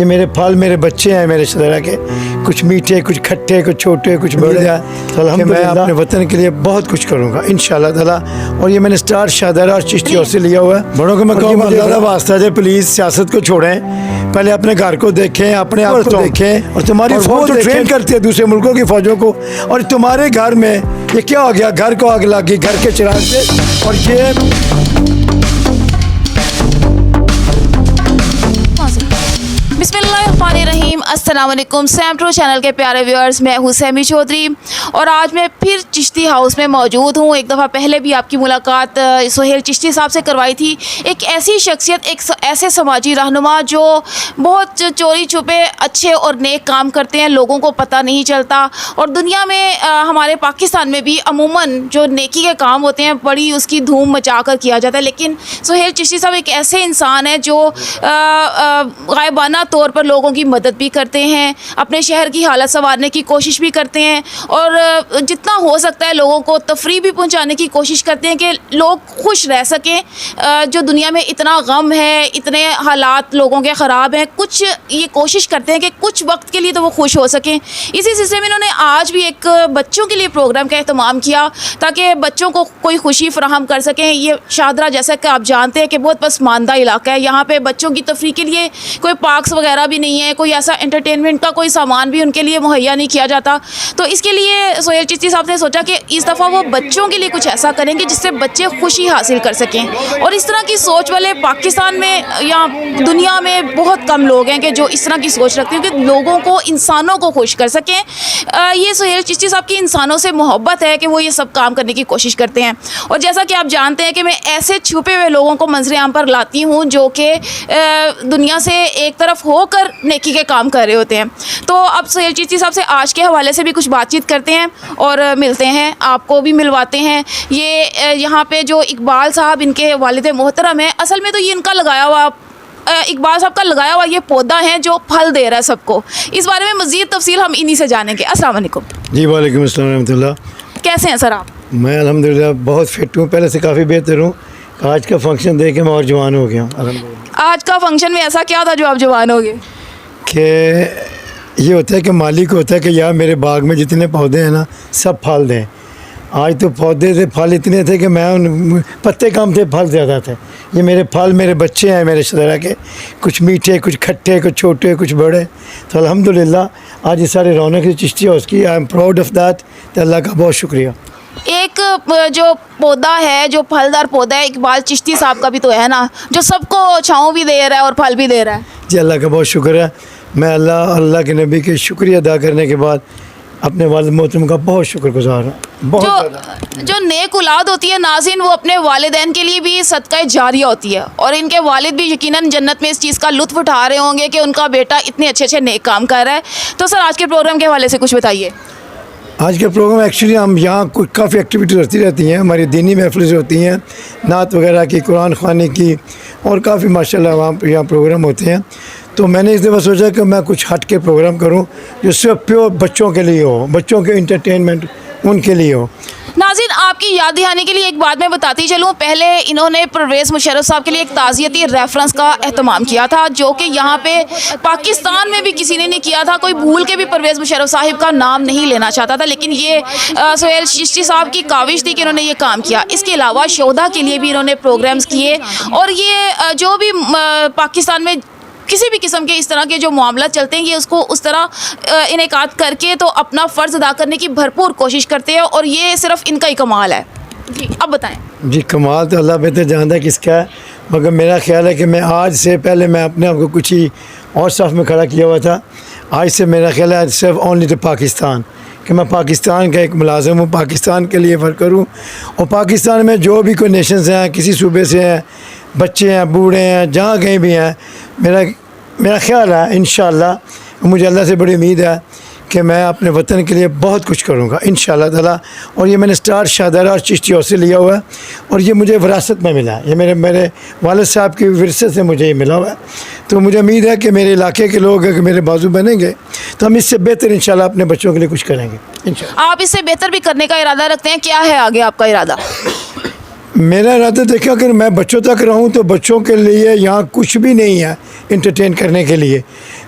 ये मेरे फल मेरे बच्चे हैं मेरे शदरा के, कुछ मीठे कुछ खट्टे कुछ छोटे कुछ बड़े। तो अल्हम्दुलिल्लाह मैं अपने वतन के लिए बहुत कुछ करूँगा इंशाअल्लाह ताला। और ये मैंने स्टार शाहदरा और चिश्ती हाउस से लिया हुआ है। बड़ों को मैं कहूँगा ज़्यादा वास्ता है, प्लीज़ सियासत को छोड़ें, पहले अपने घर को देखें, अपने आप को देखें। और तुम्हारी फौज तो ट्रेन करती है दूसरे मुल्कों की फौजों को, और तुम्हारे घर में ये क्या हो गया, घर को आग लग गई घर के चिराग से। और ये बिस्मिल्लाहिर्रहमानिर्रहीम, अस्सलाम वालेकुम सैम ट्रू चैनल के प्यारे व्यूअर्स, मैं हूँ सैमी चौधरी और आज मैं फिर चिश्ती हाउस में मौजूद हूँ। एक दफ़ा पहले भी आपकी मुलाकात सुहेल चिश्ती साहब से करवाई थी। एक ऐसी शख्सियत, एक ऐसे समाजी रहनुमा जो बहुत चोरी छुपे अच्छे और नेक काम करते हैं, लोगों को पता नहीं चलता। और दुनिया में हमारे पाकिस्तान में भी अमूमन जो नेकी के काम होते हैं बड़ी उसकी धूम मचा कर किया जाता है, लेकिन सुहेल चिश्ती साहब एक ऐसे इंसान है जो गायबाना तौर पर लोगों की मदद भी करते हैं, अपने शहर की हालत संवारने की कोशिश भी करते हैं और जितना हो सकता है लोगों को तफरीह भी पहुंचाने की कोशिश करते हैं कि लोग खुश रह सकें। जो दुनिया में इतना गम है, इतने हालात लोगों के ख़राब हैं, कुछ ये कोशिश करते हैं कि कुछ वक्त के लिए तो वो खुश हो सकें। इसी सिलसिले में इन्होंने आज भी एक बच्चों के लिए प्रोग्राम का एहतमाम किया ताकि बच्चों को कोई खुशी फराहम कर सकें। ये शाहदरा जैसा कि आप जानते हैं कि बहुत पसमानदा इलाका है, यहाँ पर बच्चों की तफरीह के लिए कोई पार्क्स वगैरह भी नहीं है, कोई ऐसा एंटरटेनमेंट का कोई सामान भी उनके लिए मुहैया नहीं किया जाता। तो इसके लिए सुहेल चिश्ती साहब ने सोचा कि इस दफ़ा वो बच्चों के लिए कुछ ऐसा करेंगे जिससे बच्चे खुशी हासिल कर सकें। और इस तरह की सोच वाले पाकिस्तान में या दुनिया में बहुत कम लोग हैं कि जो इस तरह की सोच रखते हैं कि लोगों को, इंसानों को खुश कर सकें। ये सुहेल चिश्ती साहब की इंसानों से मोहब्बत है कि वो ये सब काम करने की कोशिश करते हैं। और जैसा कि आप जानते हैं कि मैं ऐसे छुपे हुए लोगों को मंजर आम पर लाती हूँ जो कि दुनिया से एक तरफ होकर नेकी के काम कर रहे होते हैं। तो अब सुहेल चिश्ती साहब से आज के हवाले से भी कुछ बातचीत करते हैं और मिलते हैं, आपको भी मिलवाते हैं। ये यहाँ पे जो इकबाल साहब इनके वालिद मोहतरम है, असल में तो ये इनका लगाया हुआ, इकबाल साहब का लगाया हुआ ये पौधा है जो फल दे रहा है सबको। इस बारे में मज़ीद तफसील हम इन्हीं से जानेंगे। अस्सलाम वालेकुम। जी वालेकुम अस्सलाम रहमतुल्लाह। कैसे हैं सर आप? मैं अल्हम्दुलिल्लाह बहुत फिट हूँ, पहले से काफ़ी बेहतर हूँ। आज का फंक्शन देख के मैं और जवान हो गया हूँ अल्हम्दुलिल्लाह। आज का फंक्शन में ऐसा क्या था जो आप जवान हो गए? कि ये होता है कि मालिक होता है कि यार मेरे बाग में जितने पौधे हैं ना सब फल दें। आज तो पौधे थे, फल इतने थे कि मैं उन पत्ते कम थे, फल ज़्यादा थे। ये मेरे फल मेरे बच्चे हैं मेरे शदरा के, कुछ मीठे कुछ खट्टे कुछ छोटे कुछ बड़े। तो अल्हम्दुलिल्लाह आज ये सारे रौनक से चिश्ती हाउस की, I am proud of that. तो अल्लाह का बहुत शुक्रिया। एक जो पौधा है, जो फलदार पौधा है, इकबाल चिश्ती साहब का भी तो है ना, जो सबको छाँव भी दे रहा है और फल भी दे रहा है। जी अल्लाह का बहुत शुक्र है। मैं अल्लाह के नबी के शुक्रिया अदा करने के बाद अपने वालिद मोहतरम का बहुत शुक्रगुजार हूँ। जो नेक औलाद होती है नाज़रीन, वो अपने वालिदैन के लिए भी सदका जारिया होती है और इनके वालिद भी यकीनन जन्नत में इस चीज़ का लुत्फ़ उठा रहे होंगे कि उनका बेटा इतने अच्छे अच्छे नेक काम कर रहा है। तो सर आज के प्रोग्राम के हवाले से कुछ बताइए। आज के प्रोग्राम एक्चुअली हम यहाँ कुछ काफ़ी एक्टिविटीज़ होती रहती हैं, हमारी दीनी महफिल होती हैं, नात वगैरह की, कुरान ख़वानी की, और काफ़ी माशाल्लाह वहाँ यहाँ प्रोग्राम होते हैं। तो मैंने इस दफ़ा सोचा कि मैं कुछ हट के प्रोग्राम करूँ जो सिर्फ प्योर बच्चों के लिए हो, बच्चों के इंटरटेनमेंट उनके लिए हो। नाज़रीन आपकी याद दिलाने के लिए एक बात मैं बताती चलूँ, पहले इन्होंने परवेज़ मुशर्रफ साहब के लिए एक ताज़ियती रेफरेंस का एहतमाम किया था जो कि यहाँ पे पाकिस्तान में भी किसी ने नहीं किया था। कोई भूल के भी परवेज़ मुशर्रफ साहिब का नाम नहीं लेना चाहता था, लेकिन ये सुहेल चिश्ती साहब की काविश थी कि इन्होंने ये काम किया। इसके अलावा शोधा के लिए भी इन्होंने प्रोग्राम्स किए और ये जो भी पाकिस्तान में किसी भी किस्म के इस तरह के जो मामला चलते हैं, ये उसको उस तरह इनेकाद करके तो अपना फ़र्ज़ अदा करने की भरपूर कोशिश करते हैं और ये सिर्फ इनका ही कमाल है। जी अब बताएं। जी कमाल तो अल्लाह बेहतर जानता है किसका है, मगर मेरा ख्याल है कि मैं आज से पहले मैं अपने आप को कुछ ही और साफ में खड़ा किया हुआ था। आज से मेरा ख्याल है सिर्फ ओनली टू पाकिस्तान, कि मैं पाकिस्तान का एक मुलाजिम हूँ, पाकिस्तान के लिए वर्कर हूँ। और पाकिस्तान में जो भी कोई नेशंस हैं, किसी सूबे से हैं, बच्चे हैं, बूढ़े हैं, जहाँ कहीं भी हैं, मेरा ख्याल है इंशाअल्लाह, मुझे अल्लाह से बड़ी उम्मीद है कि मैं अपने वतन के लिए बहुत कुछ करूँगा इंशाअल्लाह ताला। और ये मैंने स्टार शाहदरा और चिश्ती हाउस से लिया हुआ है और ये मुझे विरासत में मिला है, ये मेरे वालिद साहब की विरसे से मुझे ये मिला हुआ है। तो मुझे उम्मीद है कि मेरे इलाके के लोग अगर मेरे बाजू बनेंगे तो हम इससे बेहतर इंशाअल्लाह अपने बच्चों के लिए कुछ करेंगे इंशाअल्लाह। आप इससे बेहतर भी करने का इरादा रखते हैं, क्या है आगे आपका इरादा? मेरा इरादा देखिए, अगर मैं बच्चों तक रहूं तो बच्चों के लिए यहाँ कुछ भी नहीं है इंटरटेन करने के लिए।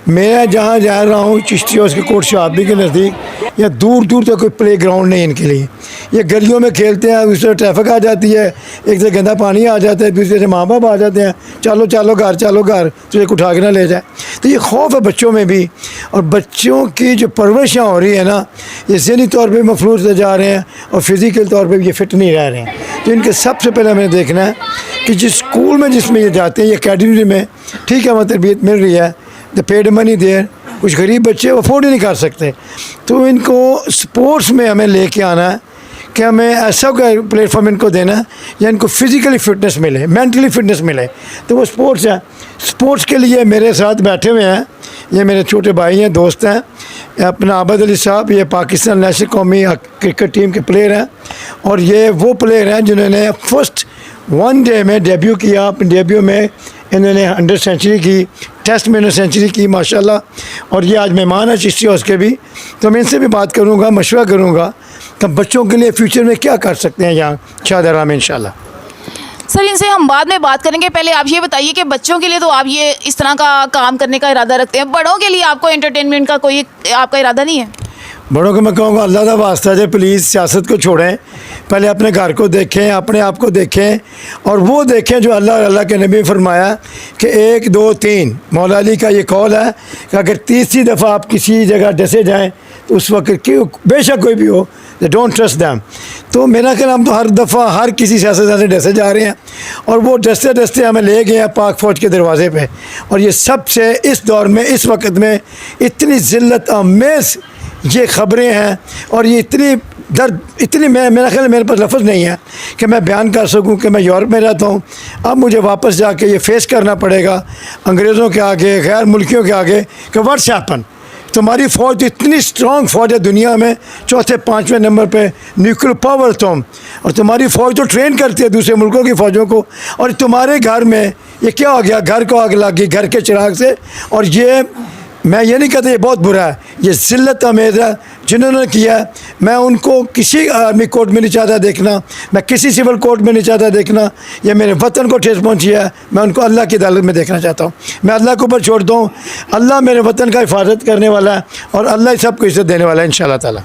मैं जहाँ जा रहा हूँ चिश्ती हाउस के कोट शहाबी के नज़दीक या दूर दूर तक कोई प्ले ग्राउंड नहीं इनके लिए। ये गलियों में खेलते हैं, दूसरे ट्रैफिक आ जाती है, एक से गंदा पानी आ जाता है, दूसरे से माँ बाप आ जाते हैं, चलो चलो घर चलो घर, तो एक उठा के ना ले जाए। तो ये खौफ है बच्चों में भी, और बच्चों की जो परवरिश हो रही है ना, ये ज़हनी तौर पर मफलूज ले जा रहे हैं और फिज़िकल तौर पर ये फिट नहीं रह रहे हैं। तो इनके सबसे पहले हमें देखना है कि जिस स्कूल में जिसमें ये जाते हैं, ये अकेडमी में ठीक है वहाँ तरबियत मिल रही है, द पेड मनी देयर, कुछ गरीब बच्चे अफोर्ड ही नहीं कर सकते, तो इनको स्पोर्ट्स में हमें लेके आना है कि हमें ऐसा कोई प्लेटफॉर्म इनको देना है या इनको फिज़िकली फ़िटनेस मिले, मेंटली फ़िटनेस मिले, तो वो स्पोर्ट्स है। स्पोर्ट्स के लिए मेरे साथ बैठे हुए हैं, ये मेरे छोटे भाई हैं, दोस्त हैं, अपना आबद अली साहब, ये पाकिस्तान नेशनल कौमी क्रिकेट टीम के प्लेयर हैं, और ये वो प्लेयर हैं जिन्होंने फर्स्ट वन डे में डेब्यू किया। अपने डेब्यू में इन्होंने 100 सेंचुरी की, टेस्ट में इन्होंने सेंचुरी की माशाल्लाह, और ये आज मेहमान है चिश्ती हाउस के भी। तो मैं इनसे भी बात करूँगा, मशवरा करूँगा कि बच्चों के लिए फ्यूचर में क्या कर सकते हैं यहाँ शाहदरा में इंशाल्लाह। सर इनसे हम बाद में बात करेंगे, पहले आप ये बताइए कि बच्चों के लिए तो आप ये इस तरह का काम करने का इरादा रखते हैं, बड़ों के लिए आपको एंटरटेनमेंट का कोई आपका इरादा नहीं है? बड़ों को मैं कहूँगा अल्लाह का वास्ता है, प्लीज़ सियासत को छोड़ें, पहले अपने घर को देखें, अपने आप को देखें, और वो देखें जो अल्लाह के नबी ने फरमाया कि 1 2 3। मौला अली का ये कौल है कि अगर तीसरी दफ़ा आप किसी जगह डसे जाएं तो उस वक्त क्यों, बेशक कोई भी हो, डोंट ट्रस्ट दैम। तो मेरा ख्याल हम तो हर दफ़ा हर किसी सियासतदान से डसे जा रहे हैं, और वो डसते डसते हमें ले गए हैं पाक फ़ौज के दरवाज़े पे। और ये सबसे इस दौर में, इस वक्त में इतनी ज़िल्लत आमेज़ ये ख़बरें हैं, और ये इतनी दर्द, इतनी मेरा ख्याल मेरे पास लफ्ज़ नहीं है कि मैं बयान कर सकूं कि मैं यूरोप में रहता हूं, अब मुझे वापस जाके ये फेस करना पड़ेगा अंग्रेज़ों के आगे, गैर मुल्कियों के आगे कि व्हाट्स हैपन। तुम्हारी फ़ौज तो इतनी स्ट्रॉन्ग फ़ौज है दुनिया में, चौथे 5वें नंबर पे न्यूक्लियर पावर तुम, और तुम्हारी फ़ौज तो ट्रेन करती है दूसरे मुल्कों की फ़ौजों को, और तुम्हारे घर में ये क्या हो गया, घर को आग लग गई घर के चिराग से। और ये मैं ये नहीं कहता ये बहुत बुरा है, ये ज़िल्लत आमेज़ है जिन्होंने किया है। मैं उनको किसी आर्मी कोर्ट में नहीं चाहता देखना, मैं किसी सिविल कोर्ट में नहीं चाहता देखना, ये मेरे वतन को ठेस पहुंची है, मैं उनको अल्लाह की अदालत में देखना चाहता हूँ। मैं अल्लाह के ऊपर छोड़ता हूँ, अल्लाह मेरे वतन का हिफाजत करने वाला है, और अल्लाह सबको इज़्ज़त देने वाला है इंशाअल्लाह ताला।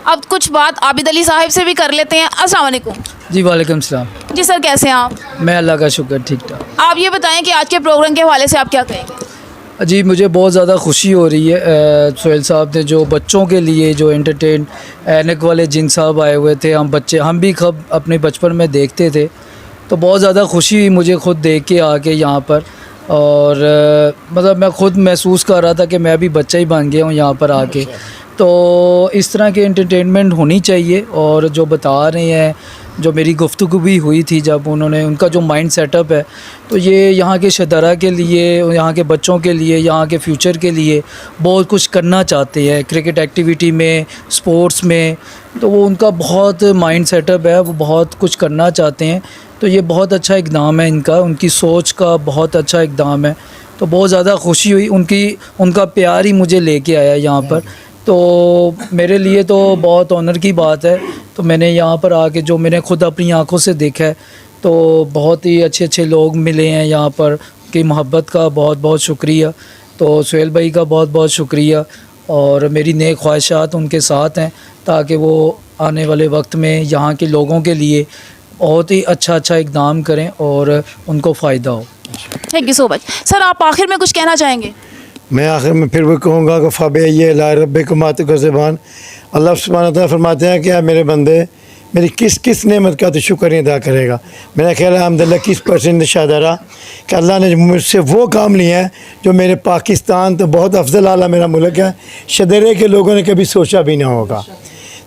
अब कुछ बात आबिद अली साहब से भी कर लेते हैं। अस्सलाम वालेकुम। जी वालेकुम सलाम। जी सर, कैसे हैं आप? मैं अल्लाह का शुक्र ठीक ठाक। आप ये बताएं कि आज के प्रोग्राम के हवाले से आप क्या कहेंगे? जी मुझे बहुत ज़्यादा खुशी हो रही है, सोहेल साहब ने जो बच्चों के लिए जो एंटरटेन, ऐनक वाले जिन साहब आए हुए थे, हम भी कब अपने बचपन में देखते थे, तो बहुत ज़्यादा खुशी हुई मुझे खुद देख के आके यहाँ पर, और मतलब मैं खुद महसूस कर रहा था कि मैं भी बच्चा ही बन गया हूँ यहाँ पर आके। तो इस तरह के एंटरटेनमेंट होनी चाहिए, और जो बता रहे हैं, जो मेरी गुफ्तगू भी हुई थी जब उन्होंने, उनका जो माइंड सेटअप है, तो ये यहाँ के शदरा के लिए, यहाँ के बच्चों के लिए, यहाँ के फ्यूचर के लिए बहुत कुछ करना चाहते हैं, क्रिकेट एक्टिविटी में, स्पोर्ट्स में, तो वो उनका बहुत माइंड सेटअप है, वो बहुत कुछ करना चाहते हैं। तो ये बहुत अच्छा इक़दाम है इनका, उनकी सोच का बहुत अच्छा इक़दाम है। तो बहुत ज़्यादा खुशी हुई, उनका प्यार ही मुझे लेके आया यहाँ पर, तो मेरे लिए तो बहुत ऑनर की बात है। तो मैंने यहाँ पर आके जो मैंने खुद अपनी आंखों से देखा है, तो बहुत ही अच्छे अच्छे लोग मिले हैं यहाँ पर, की मोहब्बत का बहुत बहुत शुक्रिया। तो सोहेल भाई का बहुत बहुत शुक्रिया, और मेरी नेक ख्वाहिशात उनके साथ हैं, ताकि वो आने वाले वक्त में यहाँ के लोगों के लिए बहुत ही अच्छा इक़दाम करें और उनको फ़ायदा हो। Thank you so much. Sir आप आखिर में कुछ कहना चाहेंगे? मैं आखिर में फिर भी कहूँगा कि फ़ाबे ये ला रब्बे को मात का ज़बान, अल्लाह सुब्हानहू व तआला फरमाते हैं कि मेरे बंदे मेरी किस किस नेमत का तो शुक्र नहीं अदा करेगा। मेरा ख्याल है अहमदुल्ला 21% शाहदरा कि अल्लाह ने मुझसे वो काम लिया है जो मेरे पाकिस्तान तो बहुत अफजल आला मेरा मुल्क है, शदरे के लोगों ने कभी सोचा भी ना होगा।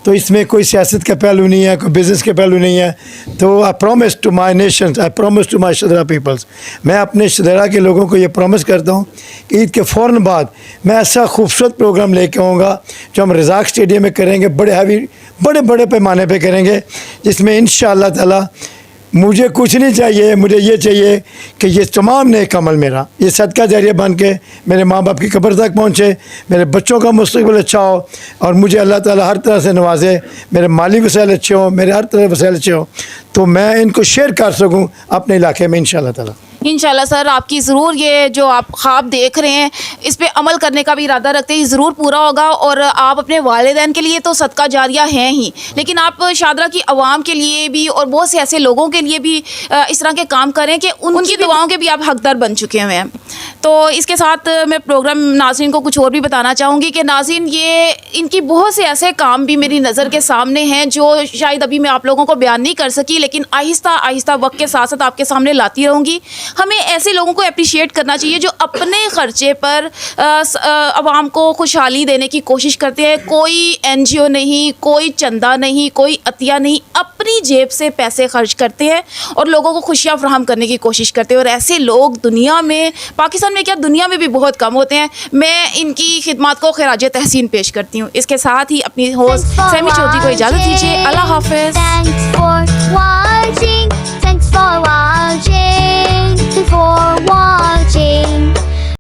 तो इसमें कोई सियासत का पहलू नहीं है, कोई बिज़नेस का पहलू नहीं है। तो I promise to my nation, I promise to my Shahdara peoples, मैं अपने शदरा के लोगों को ये प्रॉमिस करता हूँ कि ईद के फ़ौरन बाद मैं ऐसा खूबसूरत प्रोग्राम लेके आऊँगा जो हम रज़ाक स्टेडियम में करेंगे, बड़े हैवी, बड़े पैमाने पे करेंगे, जिसमें इंशाअल्लाह ताला मुझे कुछ नहीं चाहिए, मुझे ये चाहिए कि ये तमाम नेक अमल मेरा ये सदका जारिया बन के मेरे माँ बाप की कब्र तक पहुँचे, मेरे बच्चों का मुस्तकबिल अच्छा हो और मुझे अल्लाह ताला हर तरह से नवाजे, मेरे माली वसाइल अच्छे हों, मेरे हर तरह वसाइल अच्छे हों, तो मैं इनको शेयर कर सकूँ अपने इलाके में इंशाअल्लाह ताला। इंशाल्लाह सर, आपकी ज़रूर ये जो आप ख्वाब देख रहे हैं इस पे अमल करने का भी इरादा रखते हैं, ज़रूर पूरा होगा। और आप अपने वालिदैन के लिए तो सदका जारिया हैं ही, लेकिन आप शादरा की आवाम के लिए भी और बहुत से ऐसे लोगों के लिए भी इस तरह के काम करें कि उनकी दुआओं के भी आप हकदार बन चुके हुए हैं। तो इसके साथ मैं प्रोग्राम नाज़रीन को कुछ और भी बताना चाहूँगी कि नाज़रीन ये इनकी बहुत से ऐसे काम भी मेरी नज़र के सामने हैं जो शायद अभी मैं आप लोगों को बयान नहीं कर सकी, लेकिन आहिस्ता आहिस्ता वक्त के साथ साथ आपके सामने लाती रहूँगी। हमें ऐसे लोगों को अप्रिशिएट करना चाहिए जो अपने ख़र्चे पर आवाम को खुशहाली देने की कोशिश करते हैं। कोई NGO नहीं, कोई चंदा नहीं, कोई अतिया नहीं, अपनी जेब से पैसे खर्च करते हैं और लोगों को खुशियाँ फराहम करने की कोशिश करते हैं। और ऐसे लोग दुनिया में, पाकिस्तान में क्या दुनिया में भी बहुत कम होते हैं। मैं इनकी खिदमत को खिराज तहसीन पेश करती हूँ। इसके साथ ही अपनी होस्ट सैमी चौधरी को इजाज़त दीजिए। अल्लाह हाफ़िज़। Thanks for watching.